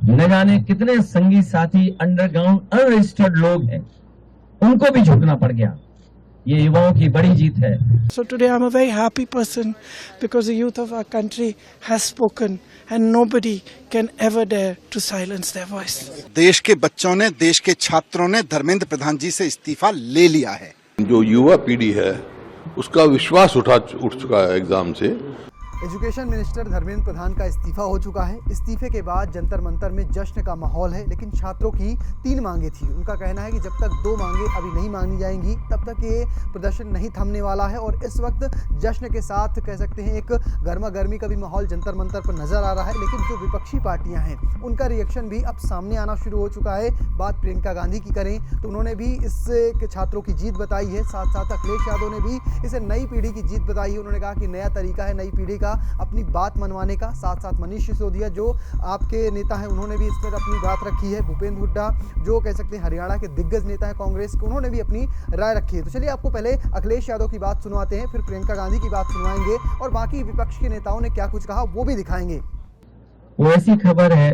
न जाने कितने संगी साथी अंडरग्राउंड अनरजिस्टर्ड लोग हैं, उनको भी झुकना पड़ गया। ये युवाओं की बड़ी जीत है। So today I'm a very happy person because the youth of our country has spoken and nobody can ever dare to silence their voice. देश के बच्चों ने, देश के छात्रों ने धर्मेंद्र प्रधान जी से इस्तीफा ले लिया है। जो युवा पीढ़ी है उसका विश्वास उठ चुका है एग्जाम से। एजुकेशन मिनिस्टर धर्मेंद्र प्रधान का इस्तीफा हो चुका है। इस्तीफे के बाद जंतर मंतर में जश्न का माहौल है, लेकिन छात्रों की 3 मांगे थी। उनका कहना है कि जब तक 2 मांगे अभी नहीं मानी जाएंगी तब तक ये प्रदर्शन नहीं थमने वाला है। और इस वक्त जश्न के साथ कह सकते हैं एक गर्मा गर्मी का भी माहौल जंतर मंतर पर नज़र आ रहा है। लेकिन जो विपक्षी पार्टियां हैं उनका रिएक्शन भी अब सामने आना शुरू हो चुका है। बात प्रियंका गांधी की करें तो उन्होंने भी इससे छात्रों की जीत बताई है। साथ साथ अखिलेश यादव ने भी इसे नई पीढ़ी की जीत बताई है। उन्होंने कहा कि नया तरीका है नई पीढ़ी का अपनी बात मनवाने का। साथ साथ मनीष सिसोदिया जो आपके नेता हैं उन्होंने भी इस पर अपनी बात रखी है। भूपेंद्र हुड्डा जो कह सकते हैं हरियाणा के दिग्गज नेता हैं कांग्रेस के, उन्होंने भी अपनी राय रखी है। तो चलिए आपको पहले अखिलेश यादव की बात सुनवाते हैं, फिर प्रियंका गांधी की बात सुनवाएंगे और बाकी विपक्ष के नेताओं ने क्या कुछ कहा वो भी दिखाएंगे। वो ऐसी खबर है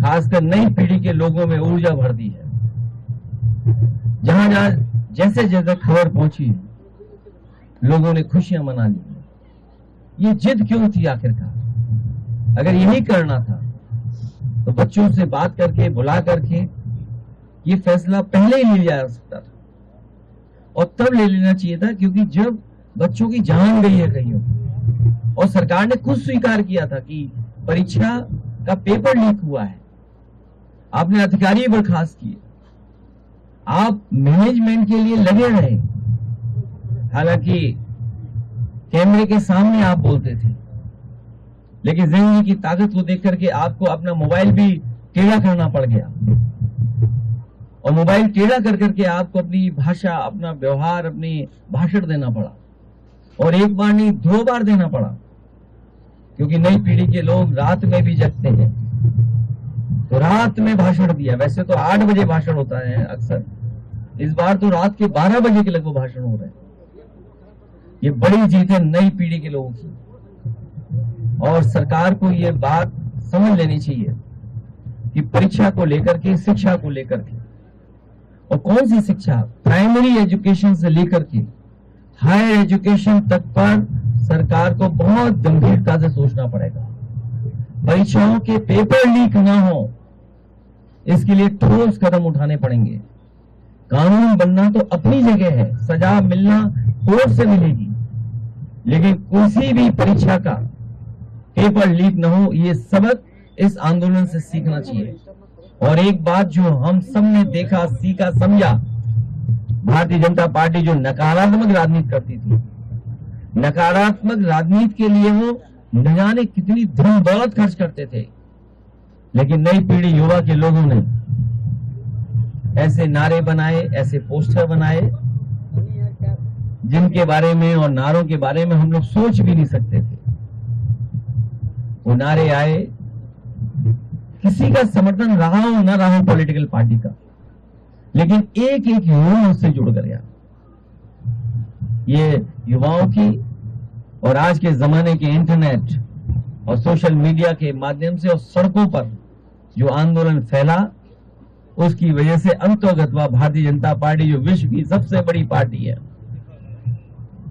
खासकर नई पीढ़ी के लोगों में ऊर्जा भर दी है। जहां जहां जैसे जैसे खबर पहुंची लोगों ने खुशियां मना ली। ये जिद क्यों थी आखिरकार? अगर यही करना था तो बच्चों से बात करके बुला करके ये फैसला पहले ही ले लिया जा सकता था और तब ले लेना चाहिए था, क्योंकि जब बच्चों की जान गई है कहीं और सरकार ने खुद स्वीकार किया था कि परीक्षा का पेपर लीक हुआ है, आपने अधिकारी बर्खास्त किए, आप मैनेजमेंट के लिए लगे रहे। हालांकि कैमरे के सामने आप बोलते थे, लेकिन जिंदगी की ताकत को देख करके आपको अपना मोबाइल भी टेढ़ा करना पड़ गया और मोबाइल टेढ़ा कर करके आपको अपनी भाषा, अपना व्यवहार, अपनी भाषण देना पड़ा और एक बार नहीं 2 बार देना पड़ा, क्योंकि नई पीढ़ी के लोग रात में भी जगते हैं। तो रात में भाषण दिया। वैसे तो 8 बजे भाषण होता है अक्सर, इस बार तो रात के 12 बजे के लगभग भाषण हो रहे हैं। ये बड़ी जीत है नई पीढ़ी के लोगों की और सरकार को ये बात समझ लेनी चाहिए कि परीक्षा को लेकर के, शिक्षा को लेकर के, और कौन सी शिक्षा, प्राइमरी एजुकेशन से लेकर के हायर एजुकेशन तक पर सरकार को बहुत गंभीरता से सोचना पड़ेगा। परीक्षाओं के पेपर लीक ना हो, इसके लिए ठोस कदम उठाने पड़ेंगे। कानून बनना तो अपनी जगह है, सजा मिलना कोर्ट से मिलेगी, लेकिन किसी भी परीक्षा का पेपर लीक न हो, ये सबक इस आंदोलन से सीखना चाहिए। और एक बात जो हम सब ने देखा, सीखा, समझा, भारतीय जनता पार्टी जो नकारात्मक राजनीति करती थी, नकारात्मक राजनीति के लिए वो न जाने कितनी धन दौलत खर्च करते थे, लेकिन नई पीढ़ी युवा के लोगों ने ऐसे नारे बनाए, ऐसे पोस्टर बनाए जिनके बारे में और नारों के बारे में हम लोग सोच भी नहीं सकते थे। वो नारे आए, किसी का समर्थन रहा हो ना रहा हो पॉलिटिकल पार्टी का, लेकिन एक एक युवा उससे जुड़ कर गया। ये युवाओं की और आज के जमाने के इंटरनेट और सोशल मीडिया के माध्यम से और सड़कों पर जो आंदोलन फैला, उसकी वजह से अंतोगत्वा भारतीय जनता पार्टी जो विश्व की सबसे बड़ी पार्टी है,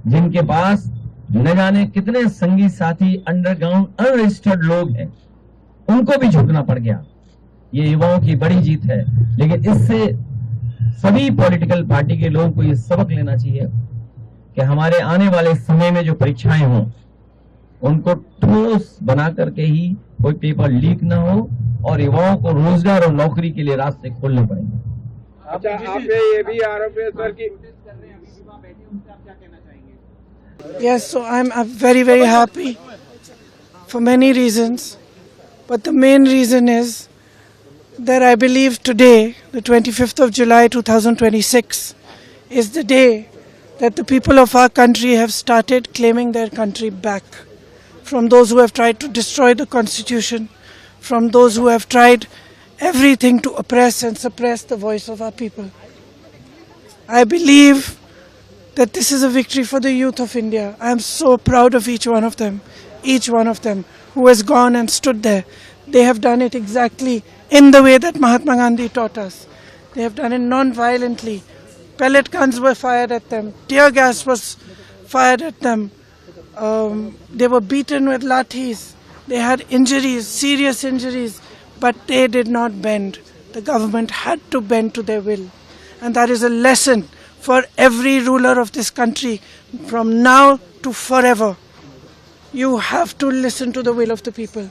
जिनके पास न जाने कितने संगी साथी अंडरग्राउंड अनरजिस्टर्ड लोग हैं, उनको भी झुकना पड़ गया। ये युवाओं की बड़ी जीत है। लेकिन इससे सभी पॉलिटिकल पार्टी के लोगों को ये सबक लेना चाहिए कि हमारे आने वाले समय में जो परीक्षाएं हों, उनको ठोस बना करके ही कोई पेपर लीक ना हो और युवाओं को रोजगार और नौकरी के लिए रास्ते खोलने पड़ेंगे। अच्छा, आप ये भी आरोप है सर कि Yes, so I'm very, very happy for many reasons. But the main reason is that I believe today, the 25th of July 2026, is the day that the people of our country have started claiming their country back from those who have tried to destroy the Constitution, from those who have tried everything to oppress and suppress the voice of our people. I believe that this is a victory for the youth of India. I am so proud of each one of them who has gone and stood there. they have done it exactly in the way that Mahatma Gandhi taught us. They have done it non-violently. Pellet guns were fired at them. Tear gas was fired at them. They were beaten with lathis. They had injuries, serious injuries, but they did not bend. The government had to bend to their will. And that is a lesson for every ruler of this country from now to forever. You have to listen to the will of the people.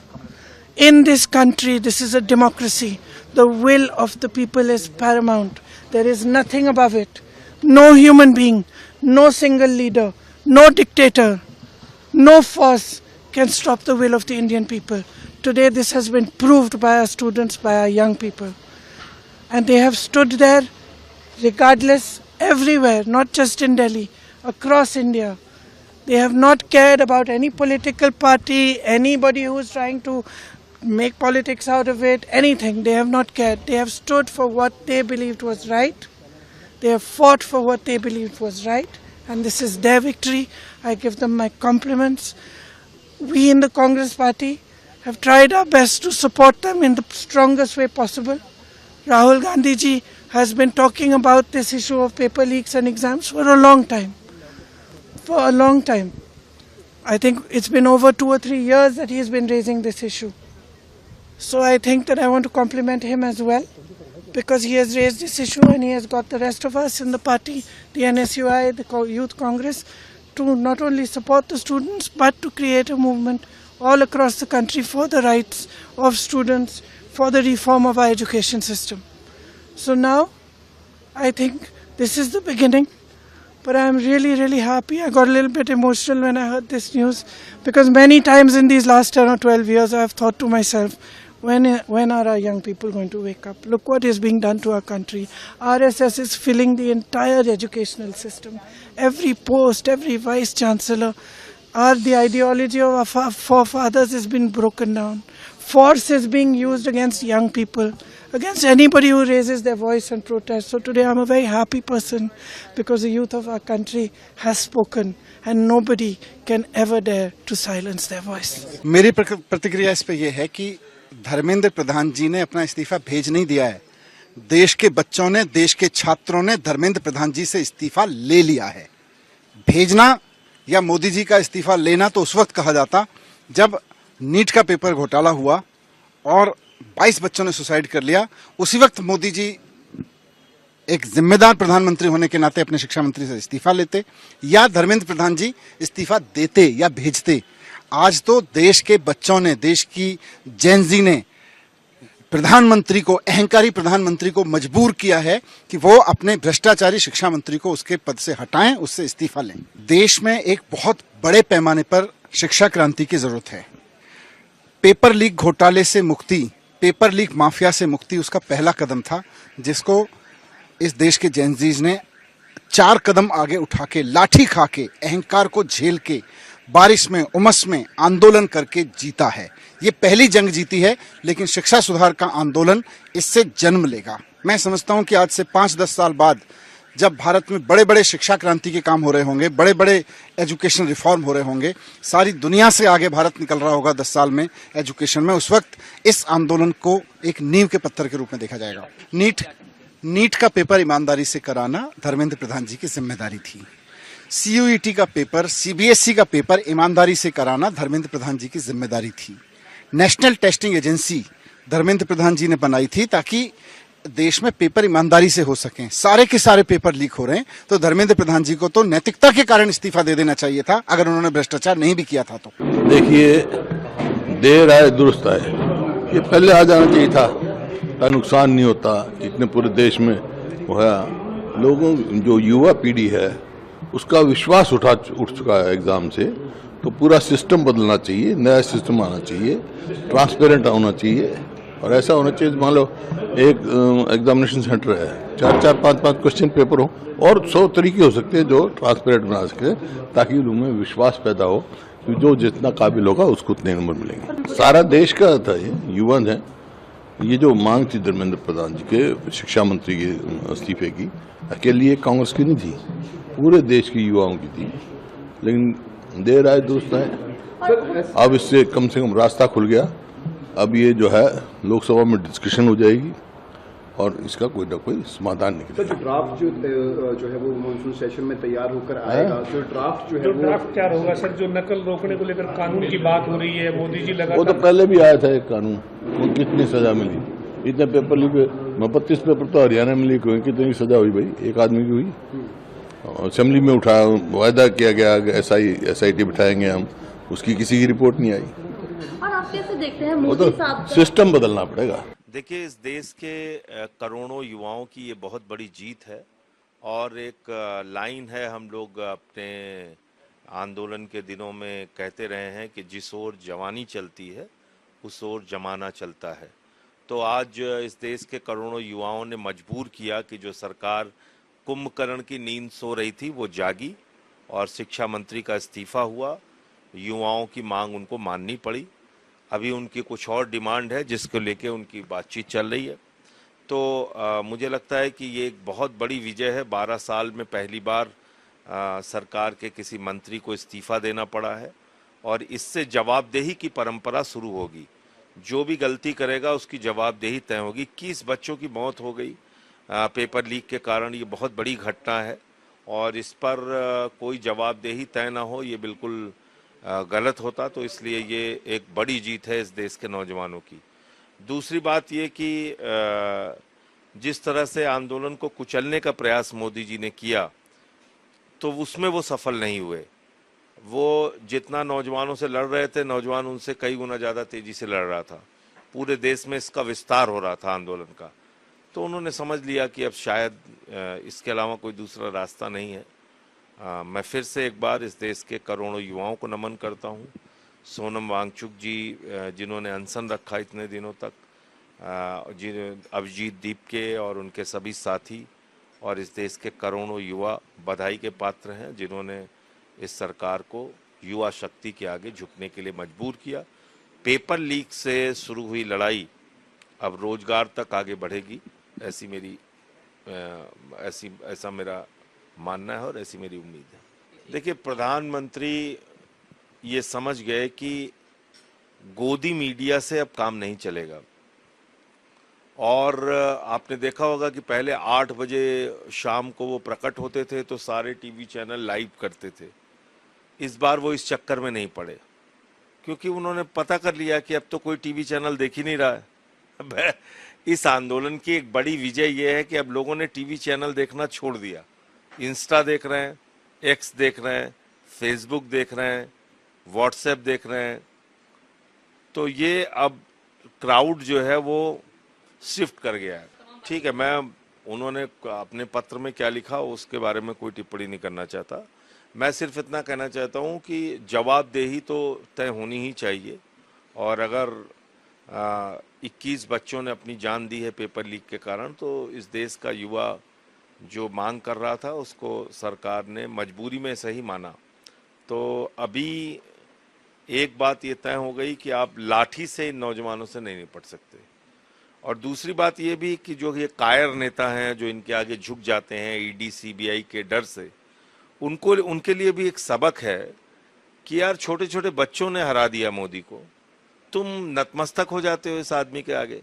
In this country, this is a democracy. The will of the people is paramount. There is nothing above it. No human being, no single leader, no dictator, no force can stop the will of the Indian people. Today this has been proved by our students, by our young people. And they have stood there regardless, everywhere, not just in Delhi, across India. They have not cared about any political party, anybody who is trying to make politics out of it, anything. They have not cared. They have stood for what they believed was right. They have fought for what they believed was right. And this is their victory. I give them my compliments. We in the Congress party have tried our best to support them in the strongest way possible. Rahul Gandhi ji has been talking about this issue of paper leaks and exams for a long time. For a long time. I think it's been over 2 or 3 years that he has been raising this issue. So I think that I want to compliment him as well, because he has raised this issue and he has got the rest of us in the party, the NSUI, the Youth Congress, to not only support the students but to create a movement all across the country for the rights of students, for the reform of our education system. So now I think this is the beginning, but I am really, really happy. I got a little bit emotional when I heard this news, because many times in these last 10 or 12 years I have thought to myself, when are our young people going to wake up? Look what is being done to our country. RSS is filling the entire educational system. Every post, every vice chancellor, the ideology of our forefathers has been broken down. Force is being used against young people, against anybody who raises their voice and protest. So today I'm a very happy person, because the youth of our country has spoken and nobody can ever dare to silence their voice. मेरी प्रतिक्रिया इस पे ये है कि धर्मेंद्र प्रधान जी ने अपना इस्तीफा भेज नहीं दिया है। देश के बच्चों ने, देश के छात्रों ने धर्मेंद्र प्रधान जी से इस्तीफा ले लिया है। भेजना या मोदी जी का इस्तीफा लेना तो उस वक्त कहा जाता जब नीट का पेपर घोटाला हुआ और 22 बच्चों ने सुसाइड कर लिया। उसी वक्त मोदी जी एक जिम्मेदार प्रधानमंत्री होने के नाते अपने शिक्षा मंत्री से इस्तीफा लेते, या धर्मेंद्र प्रधान जी इस्तीफा देते या भेजते। आज तो देश के बच्चों ने, देश की जेनजी ने प्रधानमंत्री को, अहंकारी प्रधानमंत्री को मजबूर किया है कि वो अपने भ्रष्टाचारी शिक्षा मंत्री को उसके पद से हटाएं, उससे इस्तीफा लें। देश में एक बहुत बड़े पैमाने पर शिक्षा क्रांति की जरूरत है। पेपर लीक घोटाले से मुक्ति, पेपर लीक माफिया से मुक्ति उसका पहला कदम था, जिसको इस देश के जेनजीज ने 4 कदम आगे उठा के, लाठी खा के, अहंकार को झेल के, बारिश में, उमस में आंदोलन करके जीता है। ये पहली जंग जीती है, लेकिन शिक्षा सुधार का आंदोलन इससे जन्म लेगा। मैं समझता हूं कि आज से 5-10 साल बाद जब भारत में बड़े बड़े शिक्षा क्रांति के काम हो रहे होंगे, बड़े बड़े एजुकेशन रिफॉर्म हो रहे होंगे, सारी दुनिया से आगे भारत निकल रहा होगा 10 साल में एजुकेशन में, उस वक्त इस आंदोलन को एक नींव के पत्थर के रूप में देखा जाएगा। नीट का पेपर ईमानदारी से कराना धर्मेंद्र प्रधान जी की जिम्मेदारी थी। CUET का पेपर, CBSE का पेपर ईमानदारी से कराना धर्मेंद्र प्रधान जी की जिम्मेदारी थी। National testing agency Dharmendra Pradhan जी ने बनाई थी ताकि देश में पेपर ईमानदारी से हो सकें। सारे के सारे पेपर लीक हो रहे हैं, तो धर्मेंद्र प्रधान जी को तो नैतिकता के कारण इस्तीफा दे देना चाहिए था, अगर उन्होंने भ्रष्टाचार नहीं भी किया था तो। देखिए, देर आए दुरुस्त आए, ये पहले आ जाना चाहिए था, नुकसान नहीं होता। इतने पूरे देश में वो है, लोगों जो युवा पीढ़ी है उसका विश्वास उठ चुका है एग्जाम से, तो पूरा सिस्टम बदलना चाहिए, नया सिस्टम आना चाहिए, ट्रांसपेरेंट होना चाहिए। और ऐसा होना चाहिए, मान लो एक एग्जामिनेशन सेंटर है, 4-4, 5-5 क्वेश्चन पेपर हो, और 100 तरीके हो सकते हैं जो ट्रांसपेरेंट बना सके, ताकि उनमें विश्वास पैदा हो कि जो जितना काबिल होगा उसको उतने नंबर मिलेंगे। सारा देश का था, ये युवा है। ये जो मांग थी धर्मेंद्र प्रधान जी के शिक्षा मंत्री के इस्तीफे की, अकेली एक कांग्रेस की नहीं थी, पूरे देश की युवाओं की थी। लेकिन देर आए दुरुस्त आए, अब इससे कम से कम रास्ता खुल गया अब ये जो है लोकसभा में डिस्कशन हो जाएगी और इसका कोई ना कोई समाधान निकलेगा। जो ड्राफ्ट जो है वो मानसून सेशन में तैयार होकर आएगा, जो ड्राफ्ट जो है वो ड्राफ्ट क्या होगा सर? जो नकल रोकने को लेकर कानून की बात हो रही है, मोदी जी लगा वो तो पहले भी आया था एक कानून, वो कितनी सजा मिली, इतने पेपर लीक हुए, 32 पेपर तो हरियाणा में लीक हुए, कितनी सजा हुई भाई, एक आदमी की हुई। असेंबली में उठाया, वायदा किया गया SIT बिठाएंगे हम, उसकी किसी की रिपोर्ट नहीं आई। और आप कैसे देखते हैं वो मोदी तो साहब सिस्टम बदलना पड़ेगा। देखिए, इस देश के करोड़ों युवाओं की ये बहुत बड़ी जीत है और एक लाइन है, हम लोग अपने आंदोलन के दिनों में कहते रहे हैं कि जिस ओर जवानी चलती है उस ओर जमाना चलता है। तो आज इस देश के करोड़ों युवाओं ने मजबूर किया कि जो सरकार कुंभकर्ण की नींद सो रही थी वो जागी और शिक्षा मंत्री का इस्तीफा हुआ। युवाओं की मांग उनको माननी पड़ी। अभी उनकी कुछ और डिमांड है जिसको लेके उनकी बातचीत चल रही है। तो मुझे लगता है कि ये एक बहुत बड़ी विजय है। 12 साल में पहली बार सरकार के किसी मंत्री को इस्तीफा देना पड़ा है और इससे जवाबदेही की परंपरा शुरू होगी। जो भी गलती करेगा उसकी जवाबदेही तय होगी। 21 बच्चों की मौत हो गई पेपर लीक के कारण, ये बहुत बड़ी घटना है और इस पर कोई जवाबदेही तय ना हो ये बिल्कुल गलत होता। तो इसलिए ये एक बड़ी जीत है इस देश के नौजवानों की। दूसरी बात ये कि जिस तरह से आंदोलन को कुचलने का प्रयास मोदी जी ने किया तो उसमें वो सफल नहीं हुए। वो जितना नौजवानों से लड़ रहे थे, नौजवान उनसे कई गुना ज़्यादा तेज़ी से लड़ रहा था। पूरे देश में इसका विस्तार हो रहा था आंदोलन का। तो उन्होंने समझ लिया कि अब शायद इसके अलावा कोई दूसरा रास्ता नहीं है। मैं फिर से एक बार इस देश के करोड़ों युवाओं को नमन करता हूँ। सोनम वांगचुक जी जिन्होंने अनशन रखा इतने दिनों तक, अभिजीत दीपके और उनके सभी साथी और इस देश के करोड़ों युवा बधाई के पात्र हैं जिन्होंने इस सरकार को युवा शक्ति के आगे झुकने के लिए मजबूर किया। पेपर लीक से शुरू हुई लड़ाई अब रोजगार तक आगे बढ़ेगी, ऐसा मेरा मानना है और ऐसी मेरी उम्मीद है। देखिए, प्रधानमंत्री ये समझ गए कि गोदी मीडिया से अब काम नहीं चलेगा और आपने देखा होगा कि पहले 8 बजे शाम को वो प्रकट होते थे तो सारे टीवी चैनल लाइव करते थे। इस बार वो इस चक्कर में नहीं पड़े क्योंकि उन्होंने पता कर लिया कि अब तो कोई टीवी चैनल देख ही नहीं रहा है। इस आंदोलन की एक बड़ी विजय ये है कि अब लोगों ने टीवी चैनल देखना छोड़ दिया। इंस्टा देख रहे हैं, एक्स देख रहे हैं, फेसबुक देख रहे हैं, व्हाट्सएप देख रहे हैं। तो ये अब क्राउड जो है वो शिफ्ट कर गया है। ठीक है, उन्होंने अपने पत्र में क्या लिखा उसके बारे में कोई टिप्पणी नहीं करना चाहता। मैं सिर्फ इतना कहना चाहता हूँ कि जवाबदेही तो तय होनी ही चाहिए और अगर 21 बच्चों ने अपनी जान दी है पेपर लीक के कारण तो इस देश का युवा जो मांग कर रहा था उसको सरकार ने मजबूरी में सही माना। तो अभी एक बात ये तय हो गई कि आप लाठी से इन नौजवानों से नहीं निपट सकते और दूसरी बात ये भी कि जो ये कायर नेता हैं जो इनके आगे झुक जाते हैं ईडी सीबीआई के डर से, उनके लिए भी एक सबक है कि यार छोटे छोटे बच्चों ने हरा दिया मोदी को, तुम नतमस्तक हो जाते हो इस आदमी के आगे,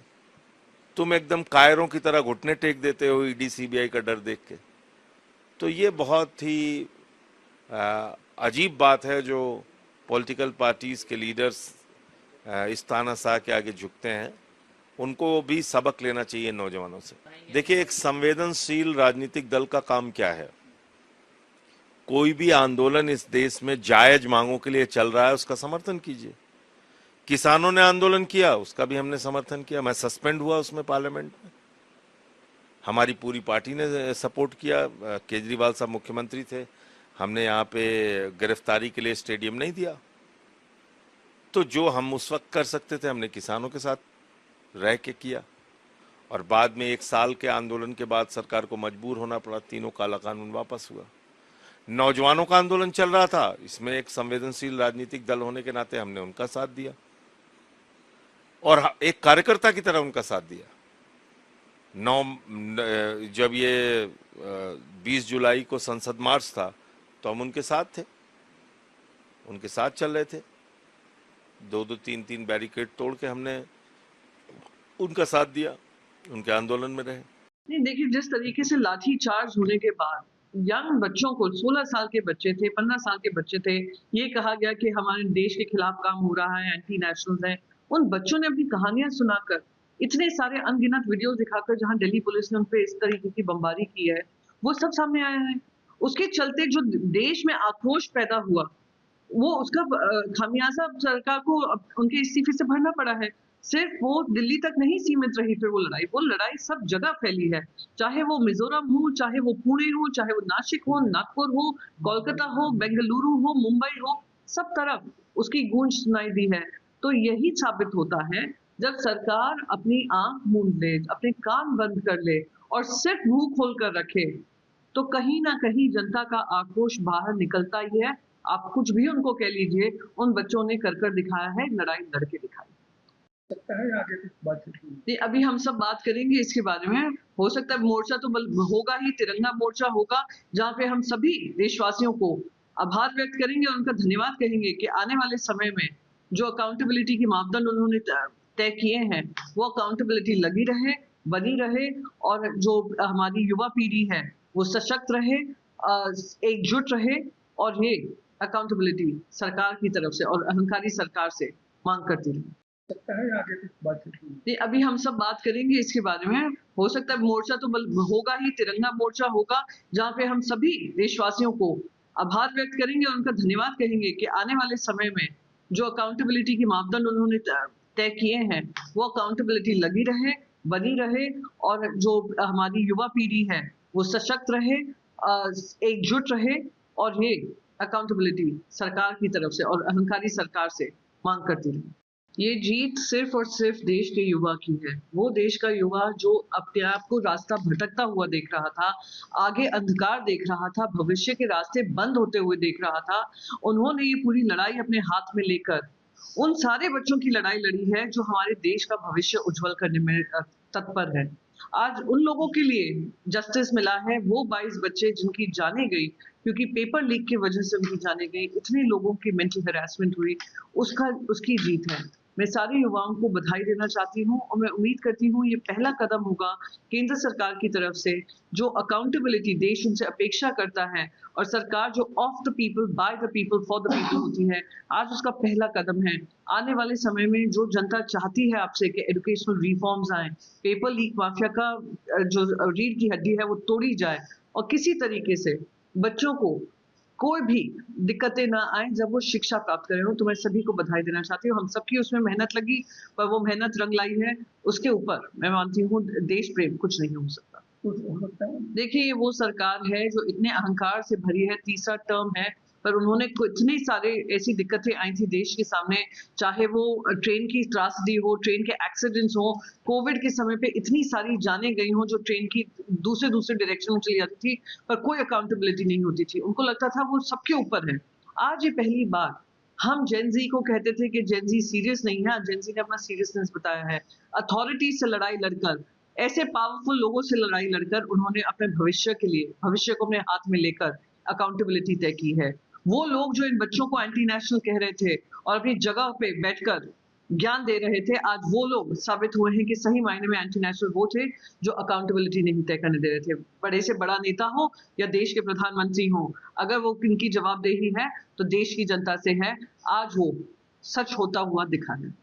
तुम एकदम कायरों की तरह घुटने टेक देते हो ईडी सीबीआई का डर देख के। तो ये बहुत ही अजीब बात है जो पॉलिटिकल पार्टीज के लीडर्स इस तानाशाह के आगे झुकते हैं। उनको भी सबक लेना चाहिए नौजवानों से। देखिए, एक संवेदनशील राजनीतिक दल का काम क्या है? कोई भी आंदोलन इस देश में जायज मांगों के लिए चल रहा है उसका समर्थन कीजिए। किसानों ने आंदोलन किया उसका भी हमने समर्थन किया। मैं सस्पेंड हुआ उसमें पार्लियामेंट में, हमारी पूरी पार्टी ने सपोर्ट किया। केजरीवाल साहब मुख्यमंत्री थे, हमने यहाँ पे गिरफ्तारी के लिए स्टेडियम नहीं दिया। तो जो हम उस वक्त कर सकते थे हमने किसानों के साथ रह के किया और बाद में 1 साल के आंदोलन के बाद सरकार को मजबूर होना पड़ा, तीनों काला कानून वापस हुआ। नौजवानों का आंदोलन चल रहा था, इसमें एक संवेदनशील राजनीतिक दल होने के नाते हमने उनका साथ दिया और एक कार्यकर्ता की तरह उनका साथ दिया। जब ये 20 जुलाई को संसद मार्च था तो हम उनके साथ थे, उनके साथ चल रहे थे। 2-2, 3-3 बैरिकेड तोड़ के हमने उनका साथ दिया, उनके आंदोलन में रहे। नहीं, देखिए, जिस तरीके से लाठी चार्ज होने के बाद यंग बच्चों को, 16 साल के बच्चे थे, 15 साल के बच्चे थे, ये कहा गया कि हमारे देश के खिलाफ काम हो रहा है, एंटी नेशनल्स हैं। उन बच्चों ने अपनी कहानियां सुनाकर, इतने सारे अनगिनत वीडियोस दिखाकर जहां दिल्ली पुलिस ने उन पे इस तरीके की बमबारी की है, वो सब सामने आया है। उसके चलते जो देश में आक्रोश पैदा हुआ, वो उसका खामियाजा सरकार को उनके इस्तीफे से भरना पड़ा है। सिर्फ वो दिल्ली तक नहीं सीमित रही फिर वो लड़ाई सब जगह फैली है, चाहे वो मिजोरम हो, चाहे वो पुणे हो, चाहे वो नासिक हो, नागपुर हो, कोलकाता हो, बेंगलुरु हो, मुंबई हो, सब तरफ उसकी गूंज सुनाई दी है। तो यही साबित होता है, जब सरकार अपनी आंख मूंद ले, अपने कान बंद कर ले और सिर्फ मुंह खोल कर रखे, तो कहीं ना कहीं जनता का आक्रोश बाहर निकलता ही है। आप कुछ भी उनको कह लीजिए, उन बच्चों ने कर दिखाया है, लड़ाई लड़के दिखाई सकता है। आगे कुछ बात अभी हम सब बात करेंगे इसके बारे में। हो सकता है मोर्चा तो होगा ही, तिरंगा मोर्चा होगा, जहाँ पे हम सभी देशवासियों को आभार व्यक्त करेंगे और उनका धन्यवाद कहेंगे कि आने वाले समय में जो अकाउंटेबिलिटी के मापदंड उन्होंने तय किए हैं, वो अकाउंटेबिलिटी लगी रहे, बनी रहे, और जो हमारी युवा पीढ़ी है वो सशक्त रहे, एकजुट रहे, और ये अकाउंटेबिलिटी सरकार की तरफ से और अहंकारी सरकार से मांग करती रहे। आगे कुछ बात अभी हम सब बात करेंगे इसके बारे में। हो सकता है मोर्चा तो होगा ही, तिरंगा मोर्चा होगा, जहाँ पे हम सभी देशवासियों को आभार व्यक्त करेंगे और उनका धन्यवाद कहेंगे कि आने वाले समय में जो अकाउंटेबिलिटी के मापदंड उन्होंने तय किए हैं, वो अकाउंटेबिलिटी लगी रहे, बनी रहे, और जो हमारी युवा पीढ़ी है वो सशक्त रहे, एकजुट रहे, और ये अकाउंटेबिलिटी सरकार की तरफ से और अहंकारी सरकार से मांग करती रहे। ये जीत सिर्फ और सिर्फ देश के युवा की है। वो देश का युवा जो अपने आप को रास्ता भटकता हुआ देख रहा था, आगे अंधकार देख रहा था, भविष्य के रास्ते बंद होते हुए देख रहा था। उन्होंने ये पूरी लड़ाई अपने हाथ में लेकर उन सारे बच्चों की लड़ाई लड़ी है जो हमारे देश का भविष्य उज्जवल करने में तत्पर है। आज उन लोगों के लिए जस्टिस मिला है, वो 22 बच्चे जिनकी जाने गई क्योंकि पेपर लीक की वजह से उनकी जाने गई, इतने लोगों की मेंटल हैरेसमेंट हुई, उसकी जीत है। मैं सारे युवाओं को बधाई देना चाहती हूँ और मैं उम्मीद करती हूँ ये पहला कदम होगा केंद्र सरकार की तरफ से, जो अकाउंटेबिलिटी देश उनसे अपेक्षा करता है, और सरकार जो of the people, by the people, for the people होती है, आज उसका पहला कदम है। आने वाले समय में जो जनता चाहती है आपसे कि एजुकेशनल रिफॉर्म्स आए, पेपर लीक माफिया का जो रीढ़ की हड्डी है वो तोड़ी जाए, और किसी तरीके से बच्चों को कोई भी दिक्कतें ना आए जब वो शिक्षा प्राप्त कर रहे हो। तो मैं सभी को बधाई देना चाहती हूँ। हम सबकी उसमें मेहनत लगी, पर वो मेहनत रंग लाई है। उसके ऊपर मैं मानती हूँ देश प्रेम कुछ नहीं हो सकता। देखिए, ये वो सरकार है जो इतने अहंकार से भरी है, तीसरा टर्म है, पर उन्होंने इतनी सारे ऐसी दिक्कतें आई थी देश के सामने, चाहे वो ट्रेन की त्रासदी हो, ट्रेन के एक्सीडेंट्स हो, कोविड के समय पे इतनी सारी जानें गई हो जो ट्रेन की दूसरे डायरेक्शन में चली जाती थी, पर कोई अकाउंटेबिलिटी नहीं होती थी। उनको लगता था वो सबके ऊपर है। आज ये पहली बार हम जेनजी को कहते थे कि जेनजी सीरियस नहीं है, जेनजी ने अपना सीरियसनेस बताया है। अथॉरिटी से लड़ाई लड़कर, ऐसे पावरफुल लोगों से लड़ाई लड़कर उन्होंने अपने भविष्य के लिए, भविष्य को अपने हाथ में लेकर अकाउंटेबिलिटी तय की है। वो लोग जो इन बच्चों को एंटी नेशनल कह रहे थे और अपनी जगह पे बैठकर ज्ञान दे रहे थे, आज वो लोग साबित हुए हैं कि सही मायने में एंटी नेशनल वो थे जो अकाउंटेबिलिटी नहीं तय करने दे रहे थे। बड़े से बड़ा नेता हो या देश के प्रधानमंत्री हो, अगर वो इनकी जवाबदेही है तो देश की जनता से है। आज वो सच होता हुआ दिखा है,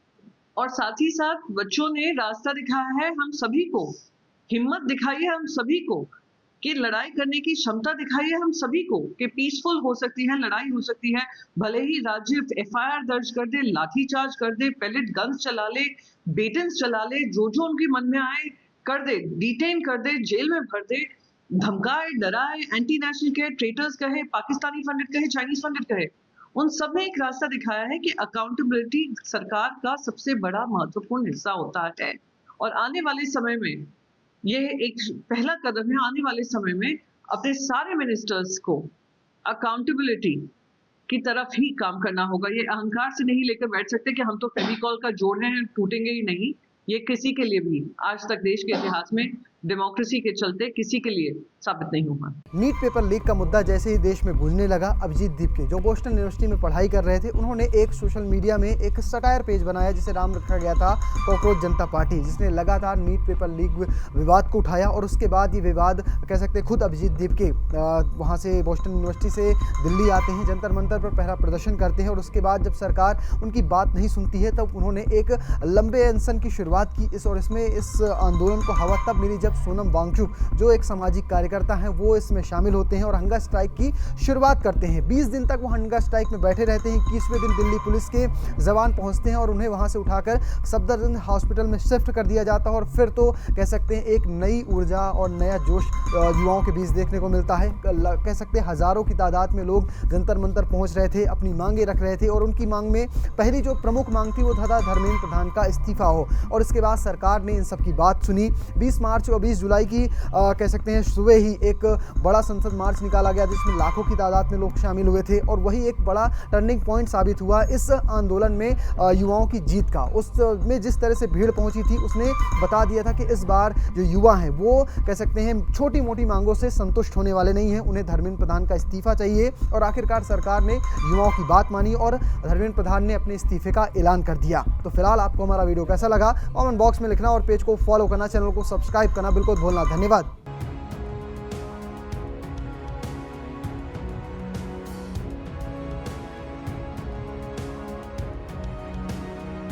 और साथ ही साथ बच्चों ने रास्ता दिखाया है हम सभी को, हिम्मत दिखाई है हम सभी को कि लड़ाई करने की क्षमता दिखाई है हम सभी को कि पीसफुल हो सकती है, लड़ाई हो सकती है। भले ही राज्य एफआईआर दर्ज कर दे, लाठीचार्ज कर दे, पैलेट गन्स चला ले, बेटन्स चला ले, जो उनके मन में आए कर दे, डिटेन कर दे, जेल में भर दे, धमकाए, डराए, एंटी नेशनल कहे, ट्रेटर्स कहे, पाकिस्तानी फंडेड कहे, चाइनीज फंडेड कहे, उन सब ने एक रास्ता दिखाया है कि अकाउंटेबिलिटी सरकार का सबसे बड़ा महत्वपूर्ण हिस्सा होता है। और आने वाले समय में यह एक पहला कदम है। आने वाले समय में अपने सारे मिनिस्टर्स को अकाउंटेबिलिटी की तरफ ही काम करना होगा। ये अहंकार से नहीं लेकर बैठ सकते कि हम तो फेविकॉल का जोड़ हैं, टूटेंगे ही नहीं। ये किसी के लिए भी आज तक देश के इतिहास में डेमोक्रेसी के चलते किसी के लिए साबित नहीं हुआ। नीट पेपर लीक का मुद्दा जैसे ही देश में गूंजने लगा, अभिजीत दीपके जो बोस्टन यूनिवर्सिटी में पढ़ाई कर रहे थे, उन्होंने एक सोशल मीडिया में एक सटायर पेज बनाया जिसे नाम रखा गया था कॉकरोच जनता पार्टी, जिसने लगातार नीट पेपर लीक विवाद को उठाया। और उसके बाद ये विवाद कह सकते हैं खुद अभिजीत दीपके वहाँ से बोस्टन यूनिवर्सिटी से दिल्ली आते हैं, जंतर मंतर पर पहला प्रदर्शन करते हैं और उसके बाद जब सरकार उनकी बात नहीं सुनती है तब उन्होंने एक लंबे अनशन की शुरुआत की। इस आंदोलन को हवा तब मिली जब सोनम वांगचुक जो एक सामाजिक कार्यकर्ता हैं वो इसमें शामिल होते हैं और हंगर स्ट्राइक की शुरुआत करते हैं। 20 दिन तक वो हंगर स्ट्राइक में बैठे रहते हैं। 21वें दिन दिल्ली पुलिस के जवान पहुंचते हैं और उन्हें वहां से उठाकर सफदरजंग हॉस्पिटल में शिफ्ट कर दिया जाता है। और फिर तो कह सकते हैं एक नई ऊर्जा और नया जोश युवाओं के बीच देखने को मिलता है। कह सकते हैं हज़ारों की तादाद में लोग जंतर मंतर पहुँच रहे थे, अपनी मांगें रख रहे थे और उनकी मांग में पहली जो प्रमुख मांग थी वो था धर्मेंद्र प्रधान का इस्तीफा हो। और इसके बाद सरकार ने इन सब की बात सुनी। 20 मार्च और 20 जुलाई की कह सकते हैं सुबह ही एक बड़ा संसद मार्च निकाला गया जिसमें लाखों की तादाद में लोग शामिल हुए थे और वही एक बड़ा टर्निंग पॉइंट साबित हुआ इस आंदोलन में युवाओं की जीत का। उसमें जिस तरह से भीड़ पहुंची थी उसने बता दिया था कि इस बार जो युवा हैं वो कह सकते हैं छोटी मोटी मांगों से संतुष्ट होने वाले नहीं हैं, उन्हें धर्मेंद्र प्रधान का इस्तीफा चाहिए। और आखिरकार सरकार ने युवाओं की बात मानी और धर्मेंद्र प्रधान ने अपने इस्तीफे का ऐलान कर दिया। तो फिलहाल आपको हमारा वीडियो कैसा लगा कमेंट बॉक्स में लिखना और पेज को फॉलो करना, चैनल को सब्सक्राइब करना बिल्कुल भूलना। धन्यवाद।